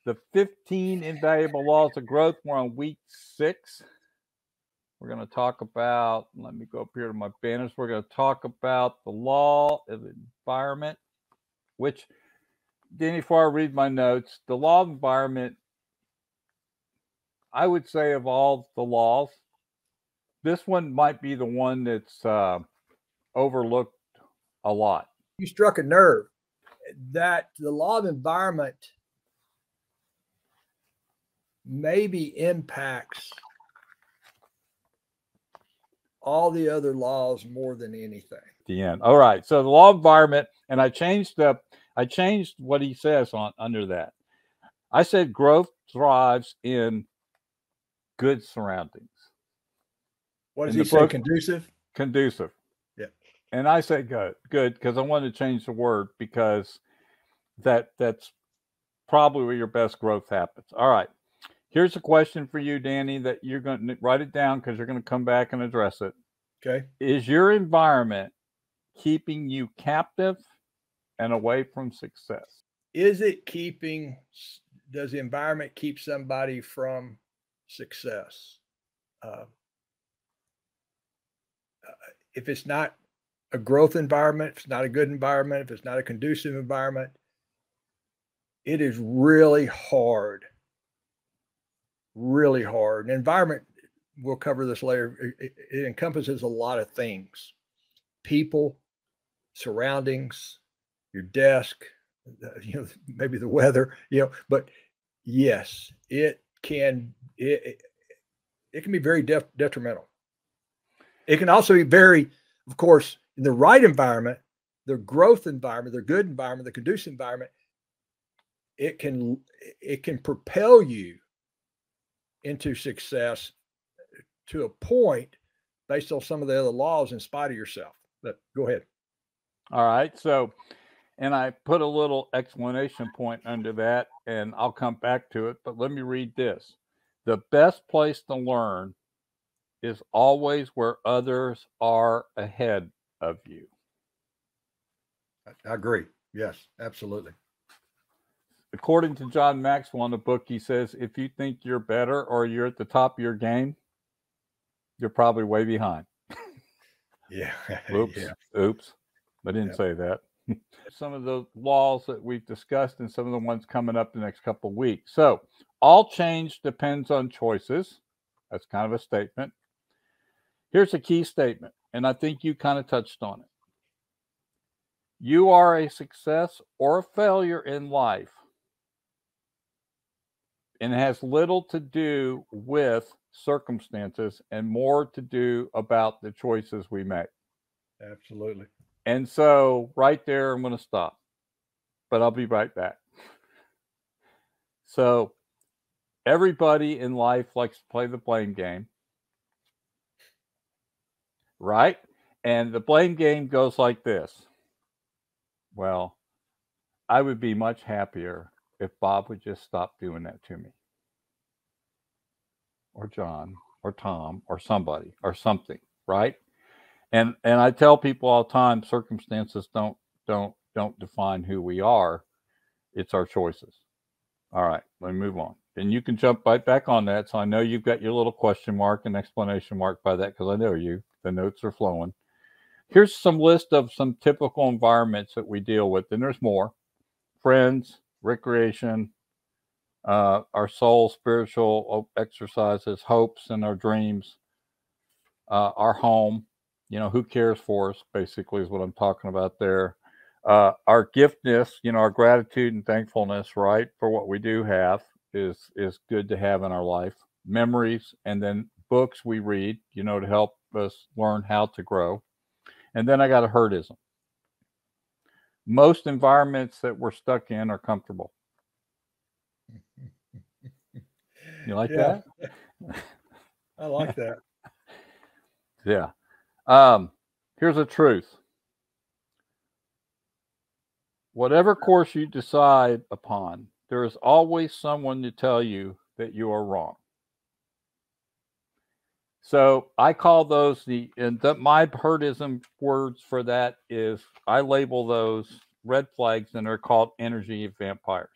the 15 Invaluable Laws of Growth. We're on week 6. We're going to talk about, let me go up here to my banners. We're going to talk about the law of environment, which, Danny, before I read my notes, the law of environment, I would say of all the laws, this one might be the one that's overlooked a lot. You struck a nerve. That the law of environment maybe impacts all the other laws more than anything. The end. All right. So the law of environment, and I changed what he says on under that. I said growth thrives in good surroundings. What does he say? Conducive? Conducive. Yeah. And I say good, because I wanted to change the word because that's probably where your best growth happens. All right. Here's a question for you, Danny, that you're going to write it down because you're going to come back and address it. Okay. Is your environment keeping you captive and away from success? Does the environment keep somebody from success? If it's not a growth environment, if it's not a good environment, if it's not a conducive environment, it is really hard. Really hard. An environment, we'll cover this later, it encompasses a lot of things. People, surroundings, your desk, maybe the weather, but yes, it can be very detrimental. It can also be very, of course, in the right environment, the growth environment, the good environment, the conducive environment, it can propel you into success to a point based on some of the other laws in spite of yourself. But go ahead. All right. So, and I put a little explanation point under that, and I'll come back to it, but let me read this. The best place to learn is always where others are ahead of you. I agree. Yes, absolutely. According to John Maxwell in the book, he says, if you think you're better or you're at the top of your game, you're probably way behind. Yeah. Oops. Yeah. Oops. I didn't say that. Some of the laws that we've discussed and some of the ones coming up the next couple of weeks. So all change depends on choices. That's kind of a statement. Here's a key statement, and I think you kind of touched on it. You are a success or a failure in life, and it has little to do with circumstances and more to do about the choices we make. Absolutely. And so right there, I'm going to stop, but I'll be right back. So everybody in life likes to play the blame game, right? And the blame game goes like this. Well, I would be much happier if Bob would just stop doing that to me, or John, or Tom, or somebody, or something, right? And I tell people all the time, circumstances don't define who we are. It's our choices. All right, let me move on. And you can jump right back on that. So I know you've got your little question mark and exclamation mark by that because I know you. The notes are flowing. Here's some list of some typical environments that we deal with, and there's more. Friends, recreation, our soul, spiritual exercises, hopes and our dreams, our home, who cares for us, basically is what I'm talking about there. Our giftedness, our gratitude and thankfulness, right, for what we do have is good to have in our life. Memories, and then books we read, to help us learn how to grow. And then I got a herdism. Most environments that we're stuck in are comfortable. You like that? I like that. Yeah. Here's the truth. Whatever course you decide upon, there is always someone to tell you that you are wrong. So I call those my herdism words for that is I label those red flags, and they're called energy vampires.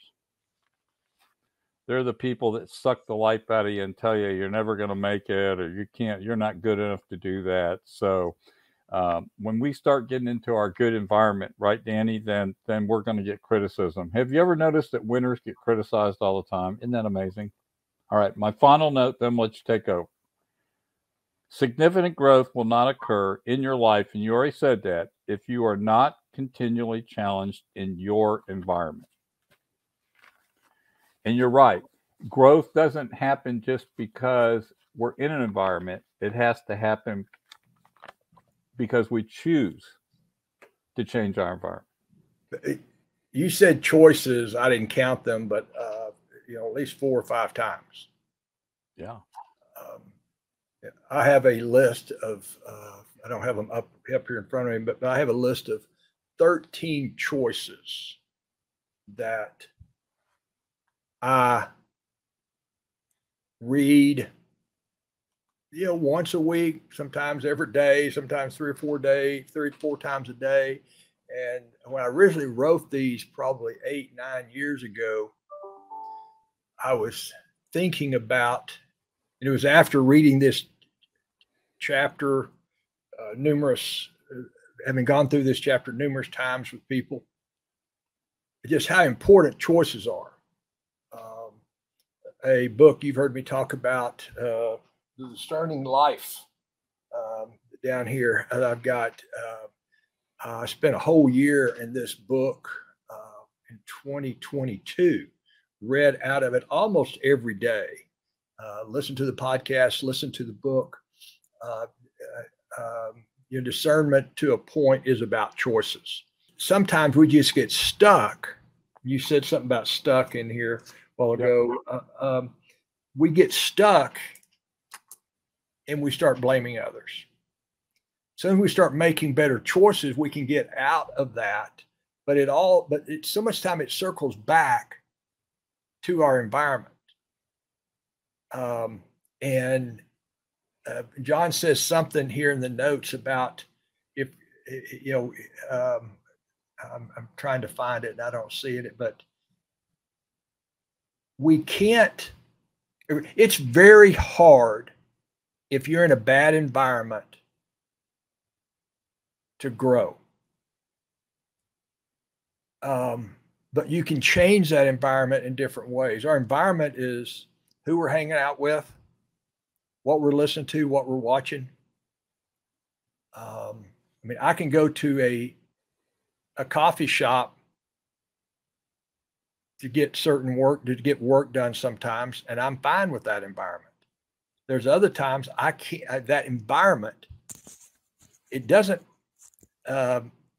They're the people that suck the life out of you and tell you you're never going to make it, or you're not good enough to do that. So when we start getting into our good environment, right, Danny, then we're going to get criticism. Have you ever noticed that winners get criticized all the time? Isn't that amazing? All right, my final note, then let's take over. Significant growth will not occur in your life, and you already said that, if you are not continually challenged in your environment. And you're right. Growth doesn't happen just because we're in an environment. It has to happen because we choose to change our environment. You said choices. I didn't count them, but at least 4 or 5 times. Yeah. I have a list of, I don't have them up here in front of me, but I have a list of 13 choices that I read, once a week, sometimes every day, sometimes 3 or 4 times a day. And when I originally wrote these probably 8, 9 years ago, I was thinking about, and it was after reading this chapter, having gone through this chapter numerous times with people, just how important choices are. A book you've heard me talk about, The Discerning Life, down here that I've got. I spent a whole year in this book in 2022, read out of it almost every day, listen to the podcast, listen to the book. Your discernment to a point is about choices. Sometimes we just get stuck. You said something about stuck in here a while ago. We get stuck and we start blaming others. So when we start making better choices, we can get out of that. But it's so much time it circles back to our environment. And John says something here in the notes about I'm trying to find it and I don't see it, but we can't, it's very hard if you're in a bad environment to grow. But you can change that environment in different ways. Our environment is who we're hanging out with, what we're listening to, what we're watching. I can go to a coffee shop to get work done sometimes, and I'm fine with that environment. There's other times I can't, that environment, it doesn't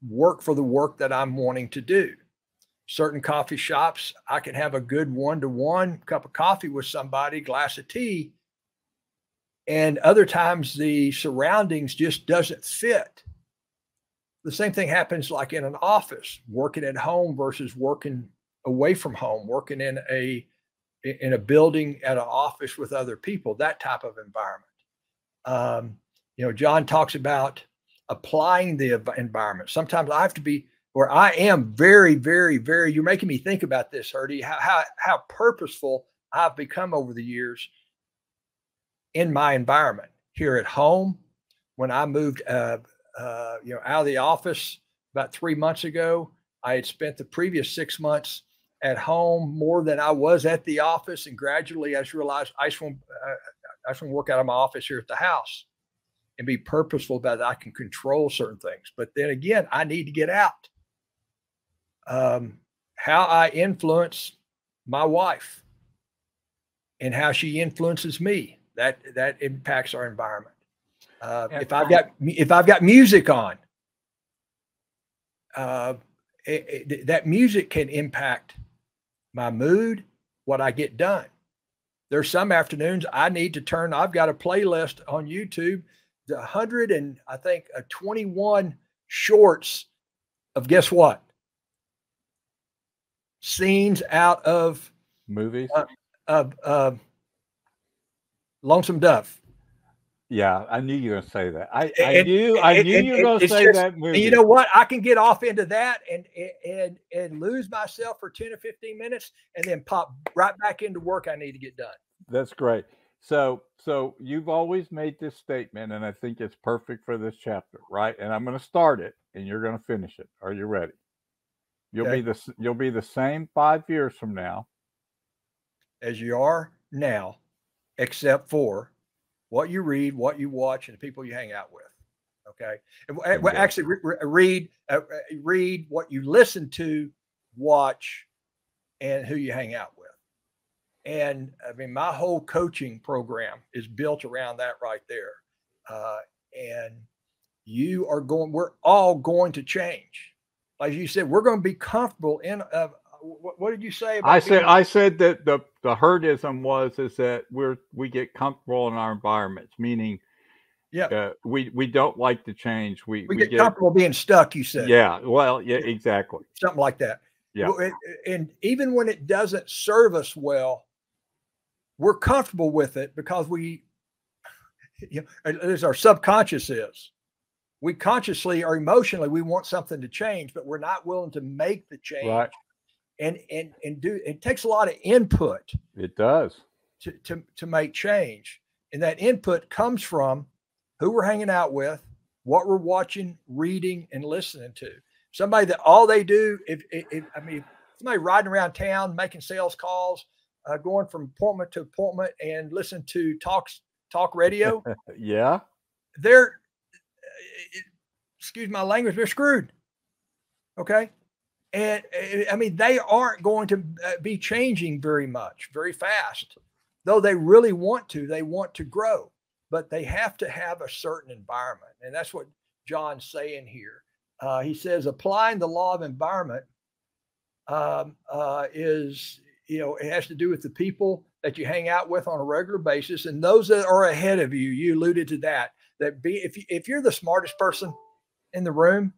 work for the work that I'm wanting to do. Certain coffee shops, I can have a good one-to-one cup of coffee with somebody, glass of tea, and other times the surroundings just doesn't fit. The same thing happens like in an office, working at home versus working away from home, working in a building at an office with other people, that type of environment. John talks about applying the environment. Sometimes I have to be where I am very, very, very, you're making me think about this, Herdy, how purposeful I've become over the years in my environment. Here at home, when I moved out of the office about 3 months ago, I had spent the previous 6 months at home more than I was at the office. And gradually I just realized I just want to work out of my office here at the house and be purposeful about it. I can control certain things. But then again, I need to get out. How I influence my wife and how she influences me, that impacts our environment. If I've got music on, that music can impact my mood, what I get done. There's some afternoons I've got a playlist on YouTube, 21 shorts of, guess what? Scenes out of movies, Lonesome Dove. Yeah, I knew you were going to say that. I And, knew you were going to it's say just, that and movie. you know what? I can get off into that and lose myself for 10 or 15 minutes and then pop right back into work I need to get done. That's great. So you've always made this statement, and I think it's perfect for this chapter, right? And I'm going to start it, and you're going to finish it. Are you ready? You'll be the same 5 years from now as you are now, except for what you read, what you watch, and the people you hang out with. Okay. And actually, read what you listen to, watch, and who you hang out with. And I mean, my whole coaching program is built around that right there. And we're all going to change. Like you said, we're going to be comfortable in, what did you say about I said that the herdism is that we get comfortable in our environments, meaning we don't like to change. We get comfortable being stuck, you said. Yeah, well, yeah, exactly. Something like that. Yeah. And even when it doesn't serve us well, we're comfortable with it because as our subconscious is. We consciously or emotionally, we want something to change, but we're not willing to make the change. Right. And it takes a lot of input. It does. To make change. And that input comes from who we're hanging out with, what we're watching, reading, and listening to. Somebody that all they do, somebody riding around town, making sales calls, going from appointment to appointment and listen to talk radio. Yeah. They're, excuse my language, they're screwed. Okay. And I mean, they aren't going to be changing very much, very fast, though they really want to. They want to grow, but they have to have a certain environment. And that's what John's saying here. He says applying the law of environment is, it has to do with the people that you hang out with on a regular basis. And those that are ahead of you, you alluded to that, if you're the smartest person in the room,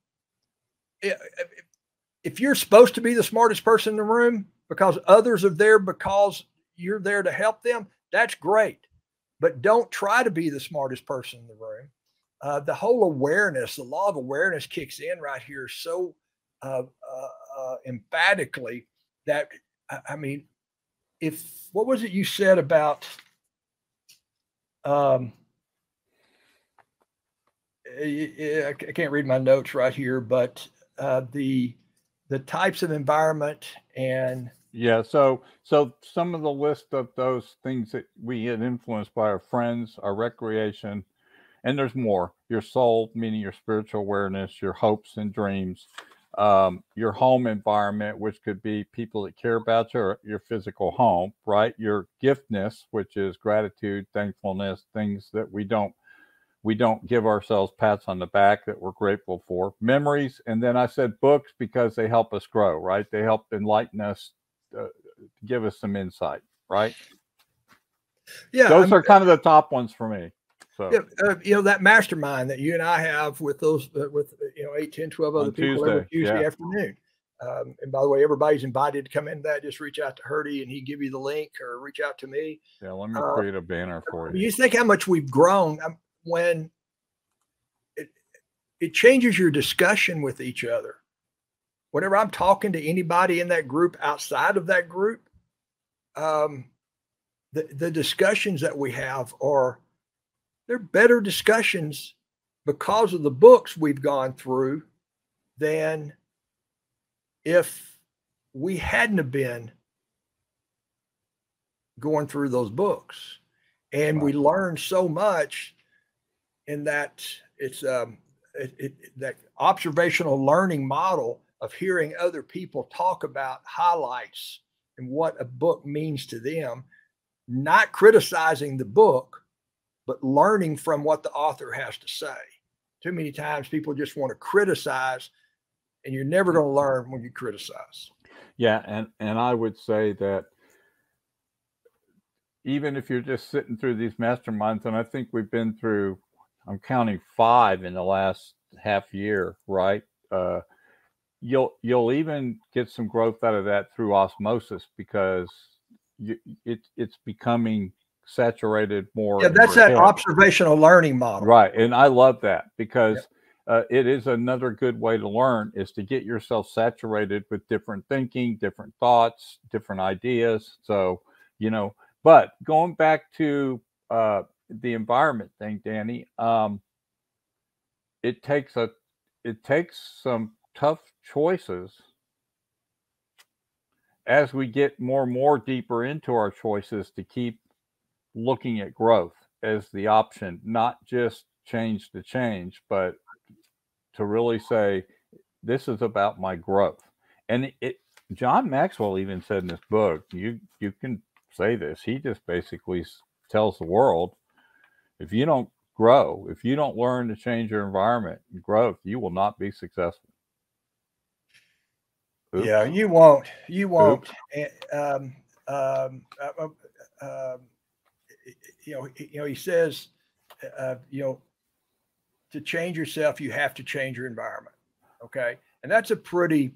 if you're supposed to be the smartest person in the room because others are there because you're there to help them, that's great. But don't try to be the smartest person in the room. The whole awareness, the law of awareness kicks in right here so emphatically that, I mean, what was it you said about, I can't read my notes right here, but the types of environment and so some of the list of those things that we get influenced by our friends, our recreation, and there's more. Your soul, meaning your spiritual awareness, your hopes and dreams, your home environment, which could be people that care about your physical home, right? Your giftedness, which is gratitude, thankfulness, things that we don't give ourselves pats on the back that we're grateful for. Memories, and then I said books because they help us grow, right? They help enlighten us, give us some insight, right? Yeah, those are kind of the top ones for me. So that mastermind that you and I have with those 8, 10, 12 other people every Tuesday afternoon. And by the way, everybody's invited to come in that. Just reach out to Herdy and he give you the link, or reach out to me. Yeah, let me create a banner for you. You think how much we've grown when it changes your discussion with each other. Whenever I'm talking to anybody in that group, outside of that group, the discussions that we have they're better discussions because of the books we've gone through than if we hadn't have been going through those books. And we learn so much in that it's that observational learning model of hearing other people talk about highlights and what a book means to them, not criticizing the book, but learning from what the author has to say. Too many times people just want to criticize, and you're never going to learn when you criticize. Yeah, and I would say that even if you're just sitting through these masterminds, and I think we've been through, I'm counting 5 in the last half year, right? You'll even get some growth out of that through osmosis, because it's becoming saturated more. Yeah, that's that observational learning model. Right. And I love that because it is another good way to learn, is to get yourself saturated with different thinking, different thoughts, different ideas. So, you know, but going back to the environment thing, Danny, it takes some tough choices as we get more and more deeper into our choices to keep looking at growth as the option, not just change to change, but to really say, this is about my growth. And John Maxwell even said in this book, you can say this, he just basically tells the world, if you don't grow, if you don't learn to change your environment and growth, you will not be successful. Oops. Yeah, you won't. You won't. He says, to change yourself, you have to change your environment. Okay, and that's a pretty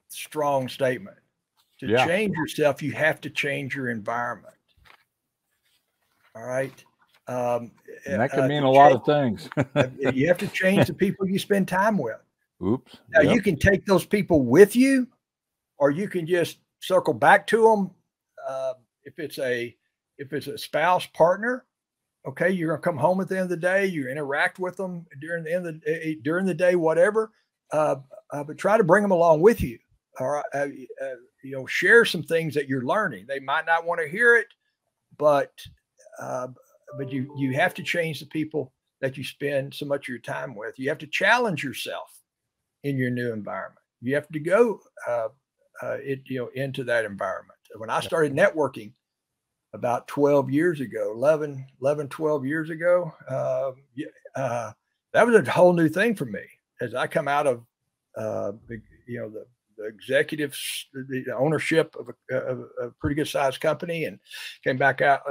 strong statement. To change yourself, you have to change your environment. All right. And that can mean a lot of things. You have to change the people you spend time with. Oops. Now you can take those people with you, or you can just circle back to them. If it's a spouse, partner, okay, you're gonna come home at the end of the day. You interact with them during the day, whatever. But try to bring them along with you. All right. Share some things that you're learning. They might not want to hear it, but you have to change the people that you spend so much of your time with. You have to challenge yourself in your new environment. You have to go into that environment. When I started networking about 12 years ago, 11, 12 years ago, that was a whole new thing for me. As I come out of the executives, the ownership of a pretty good sized company, and came back out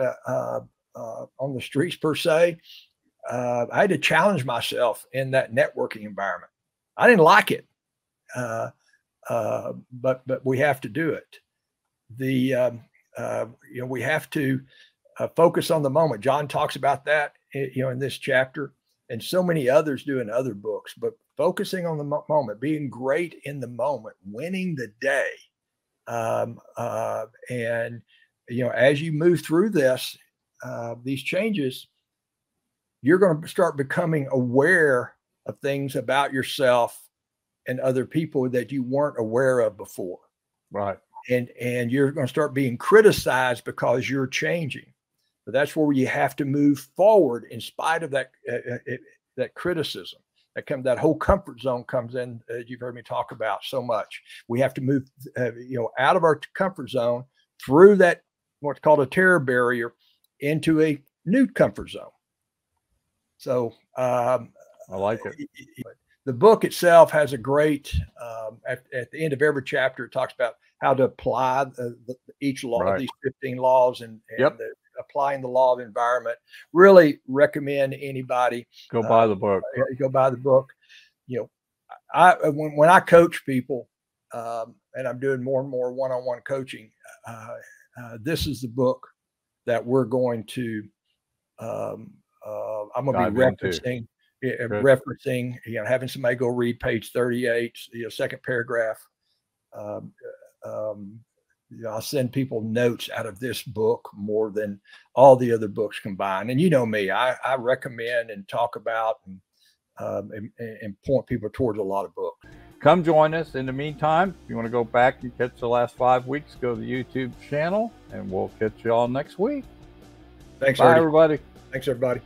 on the streets per se, I had to challenge myself in that networking environment. I didn't like it, but we have to do it. We have to focus on the moment. John talks about that, in this chapter, and so many others do in other books. But focusing on the moment, being great in the moment, winning the day, and as you move through these changes, you're going to start becoming aware of things about yourself and other people that you weren't aware of before. Right. And you're going to start being criticized because you're changing. But that's where you have to move forward in spite of that criticism. That whole comfort zone comes in. You've heard me talk about so much. We have to move, out of our comfort zone, through that what's called a terror barrier, into a new comfort zone. So I like it. The book itself has a great, at the end of every chapter, it talks about how to apply each law, right, these 15 laws, and applying the law of environment. Really recommend anybody go buy the book. Go buy the book. When I coach people, and I'm doing more and more one-on-one coaching, this is the book that we're going to. I'm going to be referencing, having somebody go read page 38, second paragraph. I'll send people notes out of this book more than all the other books combined. And me, I recommend and talk about and point people towards a lot of books. Come join us. In the meantime, if you want to go back and catch the last 5 weeks, go to the YouTube channel, and we'll catch you all next week. Thanks, Bye, everybody. Thanks, everybody.